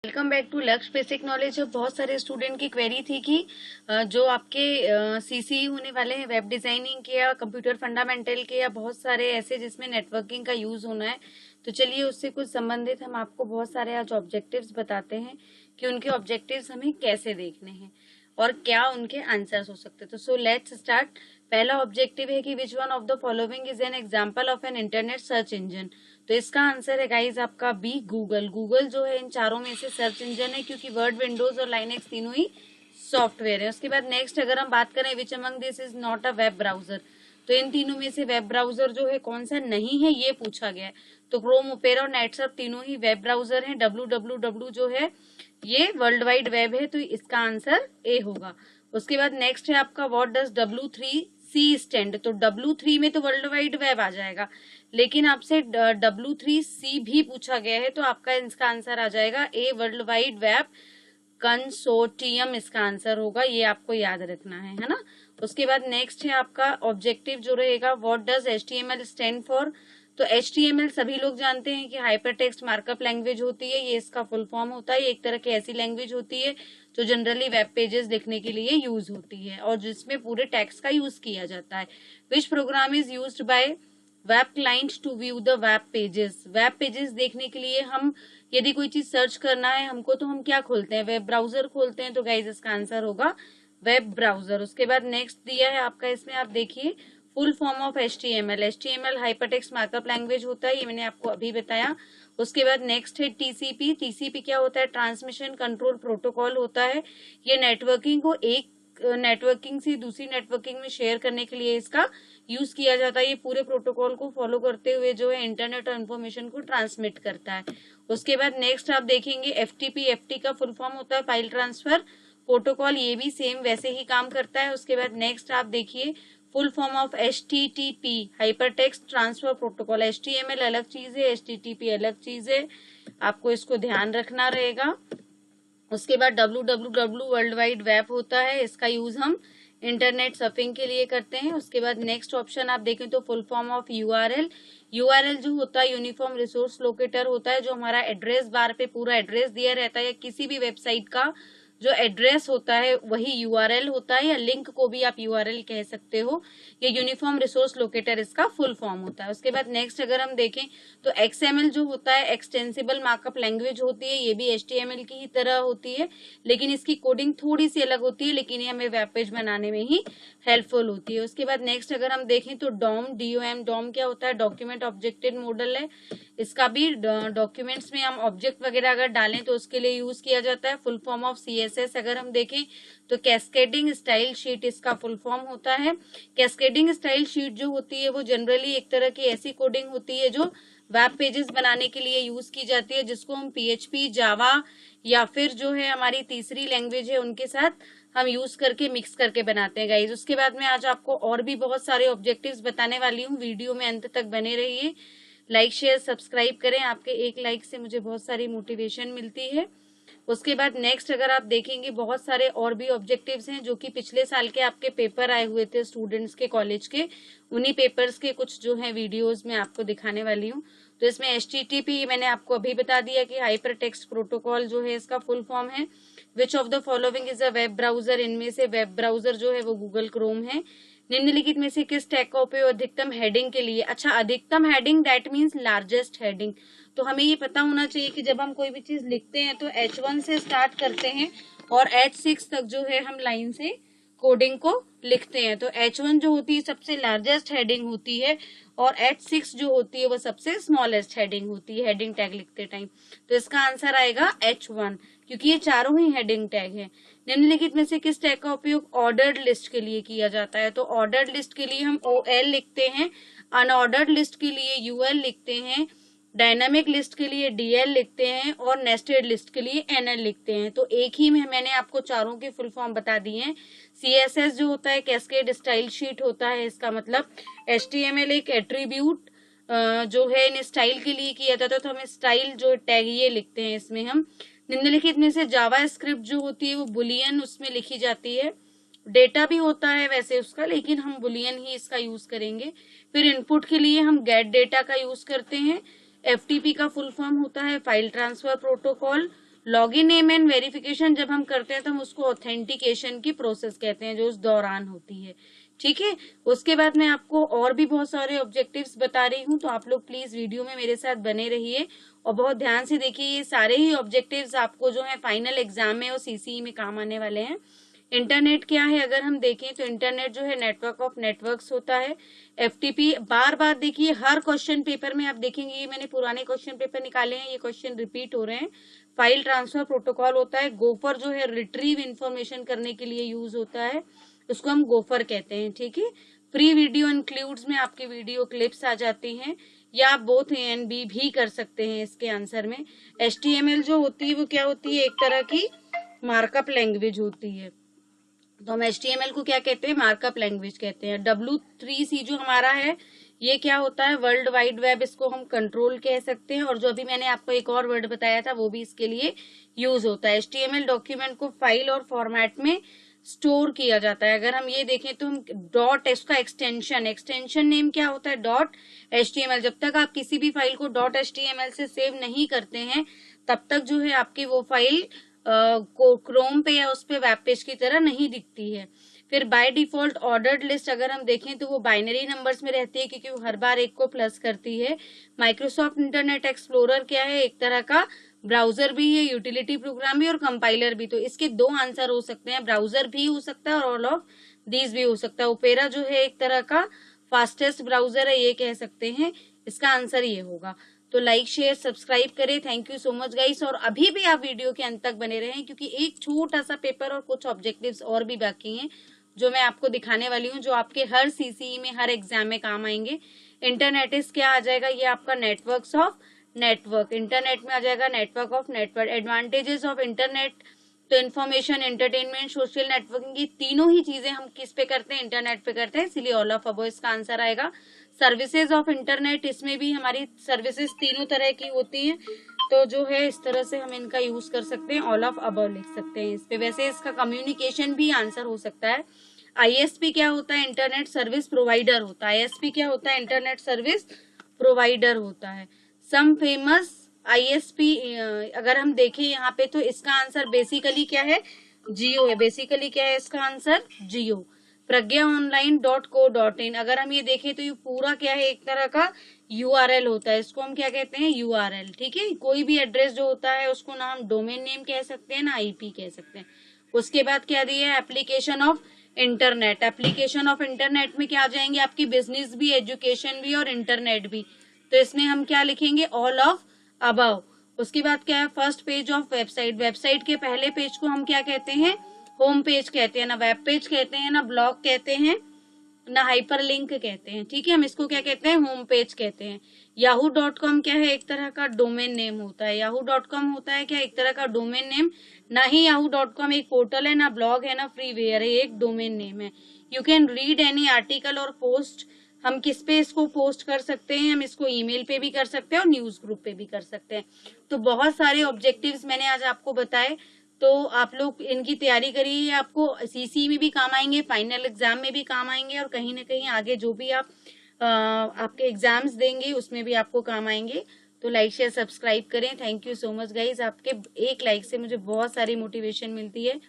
Welcome back to लक्ष्य basic knowledge. बहुत सारे स्टूडेंट की क्वेरी थी कि जो आपके सीसी होने वाले हैं वेब डिजाइनिंग के या कंप्यूटर फंडामेंटल के या बहुत सारे ऐसे जिसमें नेटवर्किंग का यूज होना है, तो चलिए उससे कुछ संबंधित हम आपको बहुत सारे आज ऑब्जेक्टिव्स बताते हैं कि उनके ऑब्जेक्टिव्स हमें कैसे देखने हैं और क्या उनके आंसर्स हो सकते हैं। तो सो लेट्स स्टार्ट। पहला ऑब्जेक्टिव है कि which one of the following is an example of an internet search engine. तो इसका आंसर है गाइज आपका बी, गूगल। गूगल जो है इन चारों में से सर्च इंजन है, क्योंकि वर्ड, विंडोज और लाइनेक्स तीनों ही सॉफ्टवेयर है। उसके बाद नेक्स्ट अगर हम बात करें which among this is not a web browser, तो इन तीनों में से वेब ब्राउजर जो है कौन सा नहीं है ये पूछा गया है। तो क्रोम, ओपेरा और नेटसर्फ तीनों ही वेब ब्राउजर हैं। www जो है ये वर्ल्ड वाइड वेब है, तो इसका आंसर ए होगा। उसके बाद नेक्स्ट है आपका व्हाट डज W3C स्टैंड। तो W3 में तो वर्ल्ड वाइड वेब आ जाएगा, लेकिन आपसे W3C भी पूछा गया है, तो आपका इसका आंसर आ जाएगा ए, वर्ल्ड वाइड वेब कंसोर्टियम इसका आंसर होगा। ये आपको याद रखना है ना। उसके बाद नेक्स्ट है आपका ऑब्जेक्टिव जो रहेगा what does HTML stand for. तो HTML सभी लोग जानते हैं कि हाइपर टेक्स्ट मार्कअप लैंग्वेज होती है, ये इसका फुल फॉर्म होता है। ये एक तरह की ऐसी लैंग्वेज होती है जो जनरली वेब पेजेस लिखने के लिए यूज होती है और जिसमें पूरे टेक्स्ट का यूज किया जाता है। Which program is used by web client to view the web pages. Web pages देखने के लिए हम यदि कोई चीज सर्च करना है हमको, तो हम क्या खोलते हैं, वेब ब्राउजर खोलते हैं। तो गाइज इसका आंसर होगा वेब ब्राउजर। उसके बाद नेक्स्ट दिया है आपका, इसमें आप देखिए full form of HTML। HTML hypertext markup language होता है, ये मैंने आपको अभी बताया। उसके बाद नेक्स्ट है TCP। TCP क्या होता है, ट्रांसमिशन कंट्रोल प्रोटोकॉल होता है। ये नेटवर्किंग को एक नेटवर्किंग से दूसरी नेटवर्किंग में शेयर करने के लिए इसका यूज किया जाता है। ये पूरे प्रोटोकॉल को फॉलो करते हुए जो है इंटरनेट और इन्फॉर्मेशन को ट्रांसमिट करता है। उसके बाद नेक्स्ट आप देखेंगे FTP। FT का फुल फॉर्म होता है फाइल ट्रांसफर प्रोटोकॉल, ये भी सेम वैसे ही काम करता है। उसके बाद नेक्स्ट आप देखिए full form of HTTP, hyper text transfer protocol. HTML अलग चीज है, HTTP अलग चीज है, आपको इसको ध्यान रखना रहेगा। उसके बाद www वर्ल्ड वाइड वेब होता है, इसका यूज हम इंटरनेट सर्फिंग के लिए करते हैं। उसके बाद नेक्स्ट ऑप्शन आप देखें तो full form of URL। URL जो होता है यूनिफॉर्म रिसोर्स लोकेटर होता है, जो हमारा एड्रेस बार पे पूरा एड्रेस दिया रहता है। किसी भी वेबसाइट का जो एड्रेस होता है वही URL होता है, या लिंक को भी आप URL कह सकते हो। ये यूनिफॉर्म रिसोर्स लोकेटर इसका फुल फॉर्म होता है। उसके बाद नेक्स्ट अगर हम देखें तो XML जो होता है एक्सटेंसिबल मार्कअप लैंग्वेज होती है, ये भी HTML की ही तरह होती है, लेकिन इसकी कोडिंग थोड़ी सी अलग होती है, लेकिन ये हमें वेब पेज बनाने में ही हेल्पफुल होती है। उसके बाद नेक्स्ट अगर हम देखें तो DOM। DOM क्या होता है, डॉक्यूमेंट ऑब्जेक्टेड मॉडल है। इसका भी डॉक्यूमेंट्स में हम ऑब्जेक्ट वगैरह अगर डालें तो उसके लिए यूज किया जाता है। फुल फॉर्म ऑफ CSS अगर हम देखें तो कैस्केडिंग स्टाइल शीट इसका फुल फॉर्म होता है। कैस्केडिंग स्टाइल शीट जो होती है वो जनरली एक तरह की ऐसी कोडिंग होती है जो वेब पेजेस बनाने के लिए यूज की जाती है, जिसको हम PHP, जावा या फिर जो है हमारी तीसरी लैंग्वेज है उनके साथ हम यूज करके मिक्स करके बनाते हैं गाइज। उसके बाद में आज आपको और भी बहुत सारे ऑब्जेक्टिव्स बताने वाली हूँ, वीडियो में अंत तक बने रहिए। लाइक शेयर सब्सक्राइब करें, आपके एक लाइक से मुझे बहुत सारी मोटिवेशन मिलती है। उसके बाद नेक्स्ट अगर आप देखेंगे बहुत सारे और भी ऑब्जेक्टिव्स हैं जो कि पिछले साल के आपके पेपर आए हुए थे स्टूडेंट्स के कॉलेज के, उन्हीं पेपर्स के कुछ जो है वीडियोस में आपको दिखाने वाली हूँ। तो इसमें HTTP मैंने आपको अभी बता दिया कि हाइपर टेक्स्ट प्रोटोकॉल जो है इसका फुल फॉर्म है। Which of the following is a web browser. इनमें से वेब ब्राउजर जो है वो गूगल क्रोम है। निम्नलिखित में से किस टैग का उपयोग अधिकतम हेडिंग के लिए। अच्छा, अधिकतम heading that means largest heading. तो हमें ये पता होना चाहिए कि जब हम कोई भी चीज लिखते हैं तो H1 से स्टार्ट करते हैं और H6 तक जो है हम लाइन से कोडिंग को लिखते हैं। तो H1 जो होती है सबसे लार्जेस्ट हेडिंग होती है और H6 जो होती है वो सबसे स्मॉलेस्ट हेडिंग होती है हेडिंग टैग लिखते टाइम। तो इसका आंसर आएगा H1, क्योंकि ये चारों ही हेडिंग टैग है। निम्नलिखित में से किस टैग का उपयोग ऑर्डर्ड लिस्ट के लिए किया जाता है। तो ऑर्डर्ड लिस्ट के लिए हम OL लिखते हैं, अनऑर्डर्ड लिस्ट के लिए UL लिखते हैं, डायनामिक लिस्ट के लिए DL लिखते हैं और नेस्टेड लिस्ट के लिए NL लिखते हैं। तो एक ही में मैंने आपको चारों के फुल फॉर्म बता दिए हैं। CSS जो होता है कैस्केड स्टाइल शीट होता है, इसका मतलब HTML एक एट्रीब्यूट जो है इन स्टाइल के लिए किया जाता है, तो हम स्टाइल जो टैग ये लिखते हैं इसमें हम। निम्नलिखित में से जावा स्क्रिप्ट जो होती है वो बुलियन उसमें लिखी जाती है। डेटा भी होता है वैसे उसका, लेकिन हम बुलियन ही इसका यूज करेंगे। फिर इनपुट के लिए हम गेट डेटा का यूज करते हैं। FTP का फुल फॉर्म होता है file transfer protocol. Login name and verification जब हम करते हैं तो हम उसको ऑथेंटिकेशन की प्रोसेस कहते हैं, जो उस दौरान होती है। ठीक है, उसके बाद मैं आपको और भी बहुत सारे ऑब्जेक्टिव्स बता रही हूँ, तो आप लोग प्लीज वीडियो में मेरे साथ बने रहिए और बहुत ध्यान से देखिए। ये सारे ही ऑब्जेक्टिव्स आपको जो है फाइनल एग्जाम में और सीसीई में काम आने वाले हैं। इंटरनेट क्या है अगर हम देखें तो इंटरनेट जो है नेटवर्क ऑफ नेटवर्क्स होता है। एफटीपी बार बार देखिए हर क्वेश्चन पेपर में आप देखेंगे, ये मैंने पुराने क्वेश्चन पेपर निकाले हैं, ये क्वेश्चन रिपीट हो रहे हैं। फाइल ट्रांसफर प्रोटोकॉल होता है। गोफर जो है रिट्रीव इंफॉर्मेशन करने के लिए यूज होता है, उसको हम गोफर कहते हैं। ठीक है, फ्री वीडियो इंक्लूड्स में आपके वीडियो क्लिप्स आ जाती हैं, या आप बोथ ए एंड बी भी कर सकते हैं इसके आंसर में। HTML जो होती है वो क्या होती है, एक तरह की मार्कअप लैंग्वेज होती है। तो हम HTML को क्या कहते हैं, मार्कअप लैंग्वेज कहते हैं। W3C जो हमारा है ये क्या होता है, वर्ल्ड वाइड वेब, इसको हम कंट्रोल कह सकते हैं। और जो अभी मैंने आपको एक और वर्ड बताया था वो भी इसके लिए यूज होता है। HTML डॉक्यूमेंट को फाइल और फॉर्मेट में स्टोर किया जाता है। अगर हम ये देखें तो हम डॉट, इसका एक्सटेंशन नेम क्या होता है, डॉट HTML। जब तक आप किसी भी फाइल को डॉट HTML से सेव नहीं करते हैं तब तक जो है आपकी वो फाइल को क्रोम पे या उस पे वेब पेज की तरह नहीं दिखती है। फिर बाय डिफॉल्ट ऑर्डर्ड लिस्ट अगर हम देखें तो वो बाइनरी नंबर्स में रहती है, क्योंकि वो हर बार एक को प्लस करती है। माइक्रोसॉफ्ट इंटरनेट एक्सप्लोरर क्या है, एक तरह का ब्राउजर भी है, यूटिलिटी प्रोग्राम भी और कंपाइलर भी। तो इसके दो आंसर हो सकते हैं, ब्राउजर भी हो सकता है और ऑल ऑफ दीज भी हो सकता है। ओपेरा जो है एक तरह का फास्टेस्ट ब्राउजर है, ये कह सकते हैं। इसका आंसर ये होगा। तो लाइक शेयर सब्सक्राइब करें। Thank you so much guys. और अभी भी आप वीडियो के अंत तक बने रहें, क्योंकि एक छोटा सा पेपर और कुछ ऑब्जेक्टिव्स और भी बाकी हैं जो मैं आपको दिखाने वाली हूँ, जो आपके हर सीसीई में, हर एग्जाम में काम आएंगे। इंटरनेटिस क्या आ जाएगा, ये आपका नेटवर्क्स ऑफ नेटवर्क, इंटरनेट में आ जाएगा network of network. Advantages of internet, तो इन्फॉर्मेशन, एंटरटेनमेंट, सोशल नेटवर्किंग, ये तीनों ही चीजें हम किस पे करते हैं, इंटरनेट पे करते हैं, इसलिए ऑल ऑफ अबव इसका आंसर आएगा। सर्विसेज ऑफ इंटरनेट, इसमें भी हमारी सर्विसेज तीनों तरह की होती हैं, तो जो है इस तरह से हम इनका यूज कर सकते हैं, ऑल ऑफ अबव लिख सकते हैं इस पे। वैसे इसका कम्युनिकेशन भी आंसर हो सकता है। ISP क्या होता है, इंटरनेट सर्विस प्रोवाइडर होता है। ISP क्या होता है, इंटरनेट सर्विस प्रोवाइडर होता है। सम फेमस ISP अगर हम देखें यहाँ पे तो इसका आंसर बेसिकली क्या है, जियो है। बेसिकली क्या है इसका आंसर, जियो। pragyaonline.co.in अगर हम ये देखें तो ये पूरा क्या है, एक तरह का URL होता है, इसको हम क्या कहते हैं, URL। ठीक है, कोई भी एड्रेस जो होता है उसको ना हम डोमेन नेम कह सकते हैं ना IP कह सकते हैं। उसके बाद क्या दिया है, application of internet. Application of internet में क्या आ जाएंगे, आपकी बिजनेस भी, एजुकेशन भी और इंटरनेट भी। तो इसमें हम क्या लिखेंगे, ऑल ऑफ अबव। उसके बाद क्या है, first page of website. Website के पहले पेज को हम क्या कहते हैं, होम पेज कहते हैं, ना वेब पेज कहते हैं, ना ब्लॉग कहते हैं, ना हाइपर लिंक कहते हैं। ठीक है, हम इसको क्या कहते हैं, होम पेज कहते हैं। yahoo.com क्या है, एक तरह का डोमेन नेम होता है। yahoo.com होता है क्या, एक तरह का डोमेन नेम। ना ही yahoo.com एक पोर्टल है, ना ब्लॉग है, ना फ्रीवेयर है, एक डोमेन नेम है। You can read any article और पोस्ट, हम किस पे इसको पोस्ट कर सकते हैं, हम इसको ईमेल पे भी कर सकते हैं और न्यूज ग्रुप पे भी कर सकते हैं। तो बहुत सारे ऑब्जेक्टिव्स मैंने आज आपको बताए, तो आप लोग इनकी तैयारी करिए, आपको सीसी में भी काम आएंगे, फाइनल एग्जाम में भी काम आएंगे, और कहीं ना कहीं आगे जो भी आप आपके एग्जाम्स देंगे उसमें भी आपको काम आएंगे। तो लाइक शेयर सब्सक्राइब करें। Thank you so much guys, आपके एक लाइक से मुझे बहुत सारी मोटिवेशन मिलती है।